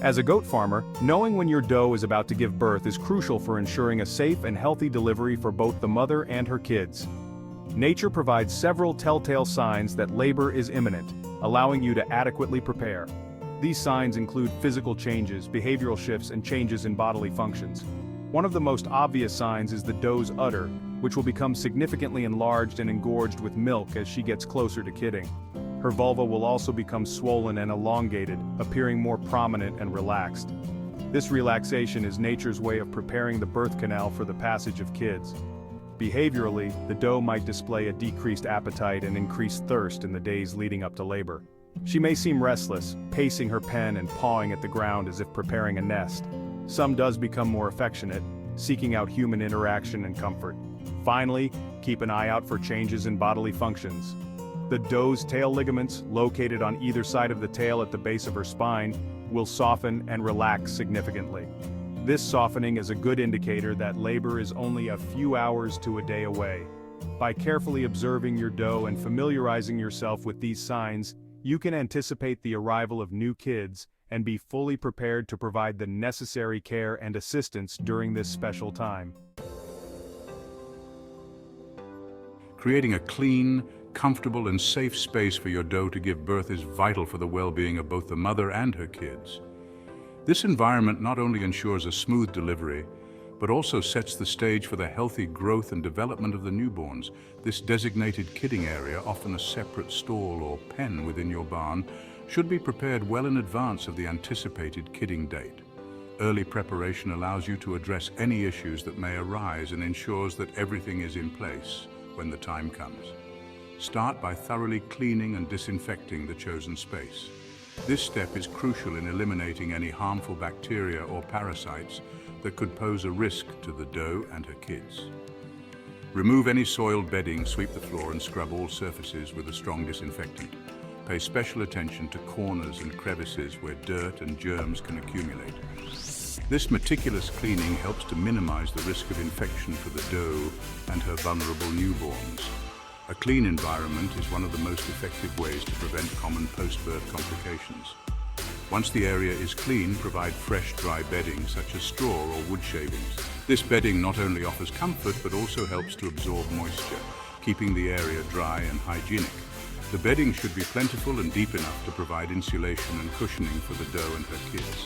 As a goat farmer, knowing when your doe is about to give birth is crucial for ensuring a safe and healthy delivery for both the mother and her kids. Nature provides several telltale signs that labor is imminent, allowing you to adequately prepare. These signs include physical changes, behavioral shifts, and changes in bodily functions. One of the most obvious signs is the doe's udder, which will become significantly enlarged and engorged with milk as she gets closer to kidding. Her vulva will also become swollen and elongated, appearing more prominent and relaxed. This relaxation is nature's way of preparing the birth canal for the passage of kids. Behaviorally, the doe might display a decreased appetite and increased thirst in the days leading up to labor. She may seem restless, pacing her pen and pawing at the ground as if preparing a nest. Some does become more affectionate, seeking out human interaction and comfort. Finally, keep an eye out for changes in bodily functions. The doe's tail ligaments, located on either side of the tail at the base of her spine, will soften and relax significantly. This softening is a good indicator that labor is only a few hours to a day away. By carefully observing your doe and familiarizing yourself with these signs, you can anticipate the arrival of new kids and be fully prepared to provide the necessary care and assistance during this special time. Creating a clean, comfortable and safe space for your doe to give birth is vital for the well-being of both the mother and her kids. This environment not only ensures a smooth delivery, but also sets the stage for the healthy growth and development of the newborns. This designated kidding area, often a separate stall or pen within your barn, should be prepared well in advance of the anticipated kidding date. Early preparation allows you to address any issues that may arise and ensures that everything is in place when the time comes. Start by thoroughly cleaning and disinfecting the chosen space. This step is crucial in eliminating any harmful bacteria or parasites that could pose a risk to the doe and her kids. Remove any soiled bedding, sweep the floor and scrub all surfaces with a strong disinfectant. Pay special attention to corners and crevices where dirt and germs can accumulate. This meticulous cleaning helps to minimize the risk of infection for the doe and her vulnerable newborns. A clean environment is one of the most effective ways to prevent common post-birth complications. Once the area is clean, provide fresh, dry bedding such as straw or wood shavings. This bedding not only offers comfort but also helps to absorb moisture, keeping the area dry and hygienic. The bedding should be plentiful and deep enough to provide insulation and cushioning for the doe and her kids.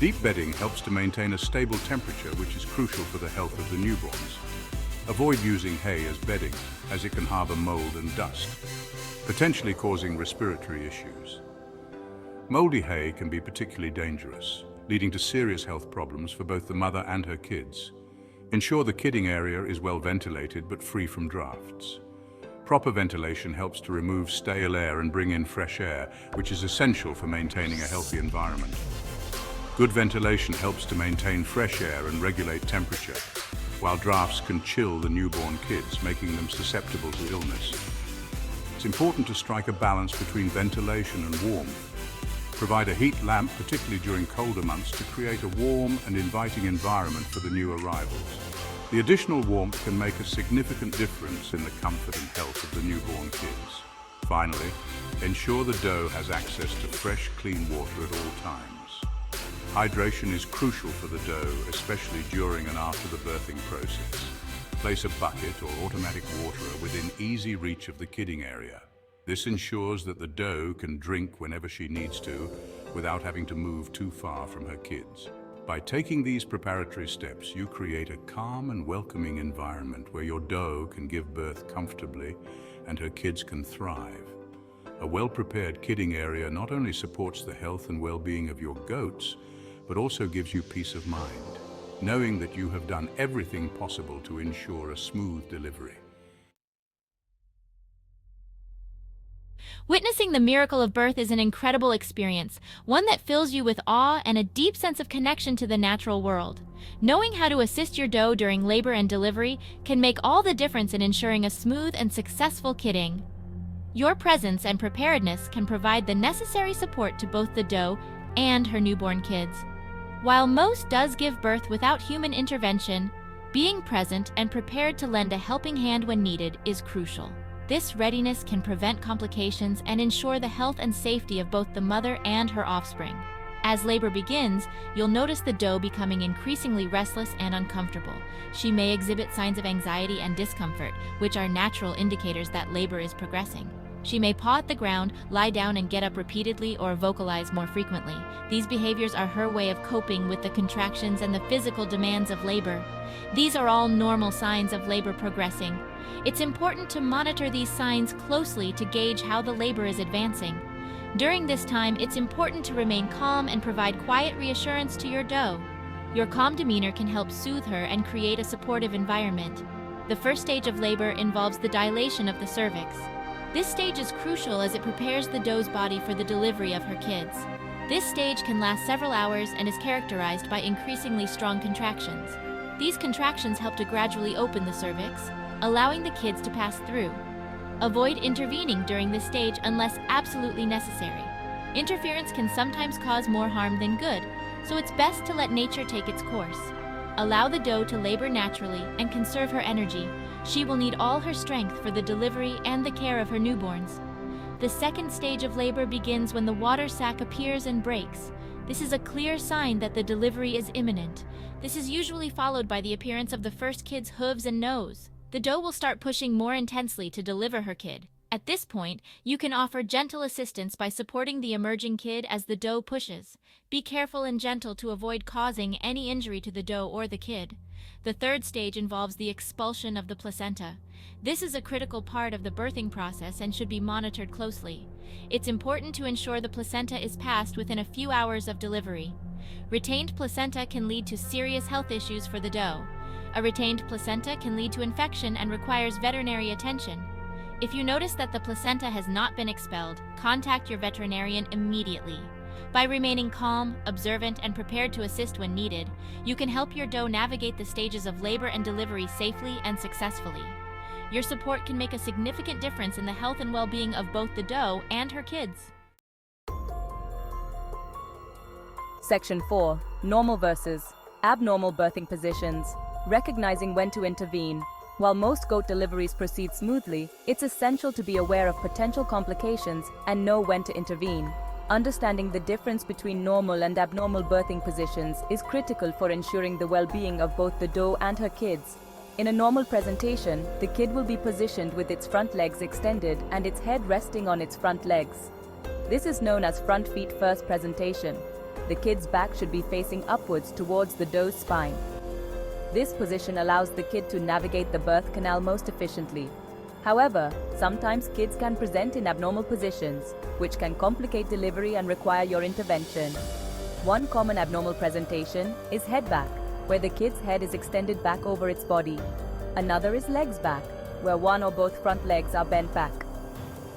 Deep bedding helps to maintain a stable temperature, which is crucial for the health of the newborns. Avoid using hay as bedding, as it can harbor mold and dust, potentially causing respiratory issues. Moldy hay can be particularly dangerous, leading to serious health problems for both the mother and her kids. Ensure the kidding area is well ventilated but free from drafts. Proper ventilation helps to remove stale air and bring in fresh air, which is essential for maintaining a healthy environment. Good ventilation helps to maintain fresh air and regulate temperature, while drafts can chill the newborn kids, making them susceptible to illness. It's important to strike a balance between ventilation and warmth. Provide a heat lamp, particularly during colder months, to create a warm and inviting environment for the new arrivals. The additional warmth can make a significant difference in the comfort and health of the newborn kids. Finally, ensure the doe has access to fresh, clean water at all times. Hydration is crucial for the doe, especially during and after the birthing process. Place a bucket or automatic waterer within easy reach of the kidding area. This ensures that the doe can drink whenever she needs to, without having to move too far from her kids. By taking these preparatory steps, you create a calm and welcoming environment where your doe can give birth comfortably and her kids can thrive. A well-prepared kidding area not only supports the health and well-being of your goats, but also gives you peace of mind, knowing that you have done everything possible to ensure a smooth delivery. Witnessing the miracle of birth is an incredible experience, one that fills you with awe and a deep sense of connection to the natural world. Knowing how to assist your doe during labor and delivery can make all the difference in ensuring a smooth and successful kidding. Your presence and preparedness can provide the necessary support to both the doe and her newborn kids. While most does give birth without human intervention, being present and prepared to lend a helping hand when needed is crucial. This readiness can prevent complications and ensure the health and safety of both the mother and her offspring. As labor begins, you'll notice the doe becoming increasingly restless and uncomfortable. She may exhibit signs of anxiety and discomfort, which are natural indicators that labor is progressing. She may paw at the ground, lie down and get up repeatedly, or vocalize more frequently. These behaviors are her way of coping with the contractions and the physical demands of labor. These are all normal signs of labor progressing. It's important to monitor these signs closely to gauge how the labor is advancing. During this time, it's important to remain calm and provide quiet reassurance to your doe. Your calm demeanor can help soothe her and create a supportive environment. The first stage of labor involves the dilation of the cervix. This stage is crucial as it prepares the doe's body for the delivery of her kids. This stage can last several hours and is characterized by increasingly strong contractions. These contractions help to gradually open the cervix, allowing the kids to pass through. Avoid intervening during this stage unless absolutely necessary. Interference can sometimes cause more harm than good, so it's best to let nature take its course. Allow the doe to labor naturally and conserve her energy. She will need all her strength for the delivery and the care of her newborns. The second stage of labor begins when the water sac appears and breaks. This is a clear sign that the delivery is imminent. This is usually followed by the appearance of the first kid's hooves and nose. The doe will start pushing more intensely to deliver her kid. At this point, you can offer gentle assistance by supporting the emerging kid as the doe pushes. Be careful and gentle to avoid causing any injury to the doe or the kid. The third stage involves the expulsion of the placenta. This is a critical part of the birthing process and should be monitored closely. It's important to ensure the placenta is passed within a few hours of delivery. Retained placenta can lead to serious health issues for the doe. A retained placenta can lead to infection and requires veterinary attention. If you notice that the placenta has not been expelled, contact your veterinarian immediately. By remaining calm, observant, and prepared to assist when needed, you can help your doe navigate the stages of labor and delivery safely and successfully. Your support can make a significant difference in the health and well-being of both the doe and her kids. Section 4. Normal versus abnormal birthing positions. Recognizing when to intervene. While most goat deliveries proceed smoothly, it's essential to be aware of potential complications and know when to intervene. Understanding the difference between normal and abnormal birthing positions is critical for ensuring the well-being of both the doe and her kids. In a normal presentation, the kid will be positioned with its front legs extended and its head resting on its front legs. This is known as front feet first presentation. The kid's back should be facing upwards towards the doe's spine. This position allows the kid to navigate the birth canal most efficiently. However, sometimes kids can present in abnormal positions, which can complicate delivery and require your intervention. One common abnormal presentation is head back, where the kid's head is extended back over its body. Another is legs back, where one or both front legs are bent back.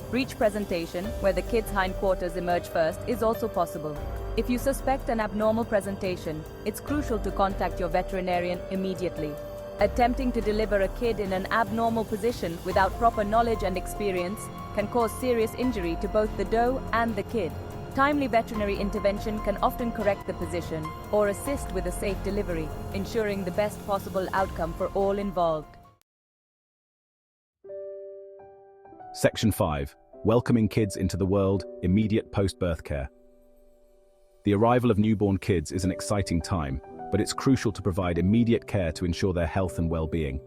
Breech presentation, where the kid's hindquarters emerge first, is also possible. If you suspect an abnormal presentation, it's crucial to contact your veterinarian immediately. Attempting to deliver a kid in an abnormal position without proper knowledge and experience can cause serious injury to both the doe and the kid. Timely veterinary intervention can often correct the position or assist with a safe delivery, ensuring the best possible outcome for all involved. Section 5. Welcoming kids into the world, immediate post-birth care. The arrival of newborn kids is an exciting time, but it's crucial to provide immediate care to ensure their health and well-being.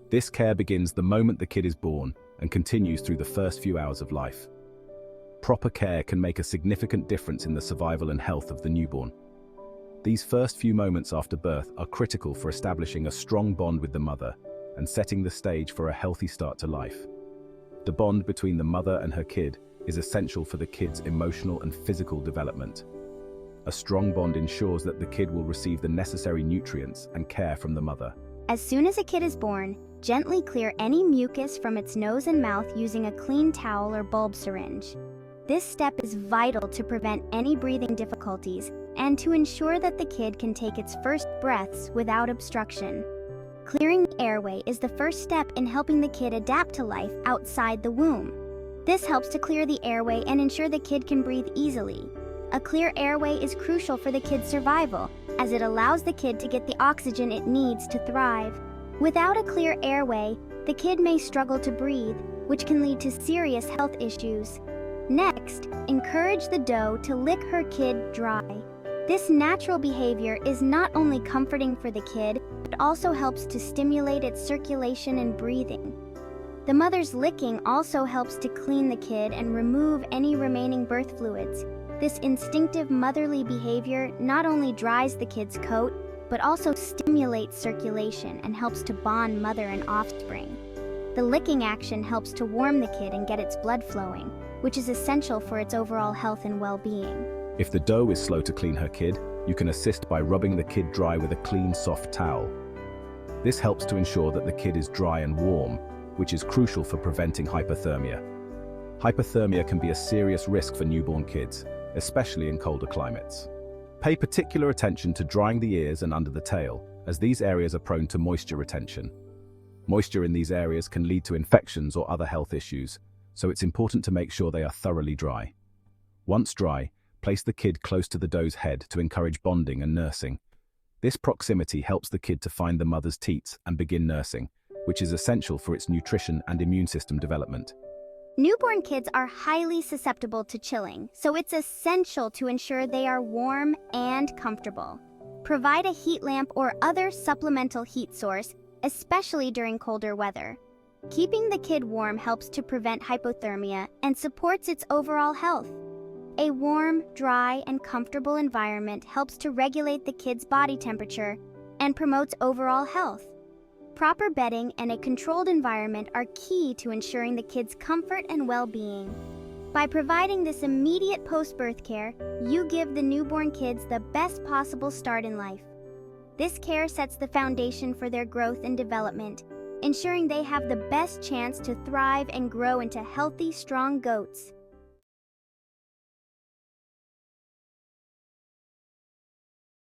This care begins the moment the kid is born and continues through the first few hours of life. Proper care can make a significant difference in the survival and health of the newborn. These first few moments after birth are critical for establishing a strong bond with the mother and setting the stage for a healthy start to life. The bond between the mother and her kid is essential for the kid's emotional and physical development. A strong bond ensures that the kid will receive the necessary nutrients and care from the mother. As soon as a kid is born, gently clear any mucus from its nose and mouth using a clean towel or bulb syringe. This step is vital to prevent any breathing difficulties and to ensure that the kid can take its first breaths without obstruction. Clearing the airway is the first step in helping the kid adapt to life outside the womb. This helps to clear the airway and ensure the kid can breathe easily. A clear airway is crucial for the kid's survival, as it allows the kid to get the oxygen it needs to thrive. Without a clear airway, the kid may struggle to breathe, which can lead to serious health issues. Next, encourage the doe to lick her kid dry. This natural behavior is not only comforting for the kid, but also helps to stimulate its circulation and breathing. The mother's licking also helps to clean the kid and remove any remaining birth fluids. This instinctive motherly behavior not only dries the kid's coat, but also stimulates circulation and helps to bond mother and offspring. The licking action helps to warm the kid and get its blood flowing, which is essential for its overall health and well-being. If the doe is slow to clean her kid, you can assist by rubbing the kid dry with a clean, soft towel. This helps to ensure that the kid is dry and warm, which is crucial for preventing hypothermia. Hypothermia can be a serious risk for newborn kids, especially in colder climates. Pay particular attention to drying the ears and under the tail, as these areas are prone to moisture retention. Moisture in these areas can lead to infections or other health issues, so it's important to make sure they are thoroughly dry. Once dry, place the kid close to the doe's head to encourage bonding and nursing. This proximity helps the kid to find the mother's teats and begin nursing, which is essential for its nutrition and immune system development. Newborn kids are highly susceptible to chilling, so it's essential to ensure they are warm and comfortable. Provide a heat lamp or other supplemental heat source, especially during colder weather. Keeping the kid warm helps to prevent hypothermia and supports its overall health. A warm, dry, and comfortable environment helps to regulate the kid's body temperature and promotes overall health. Proper bedding and a controlled environment are key to ensuring the kid's comfort and well-being. By providing this immediate post-birth care, you give the newborn kids the best possible start in life. This care sets the foundation for their growth and development, ensuring they have the best chance to thrive and grow into healthy, strong goats.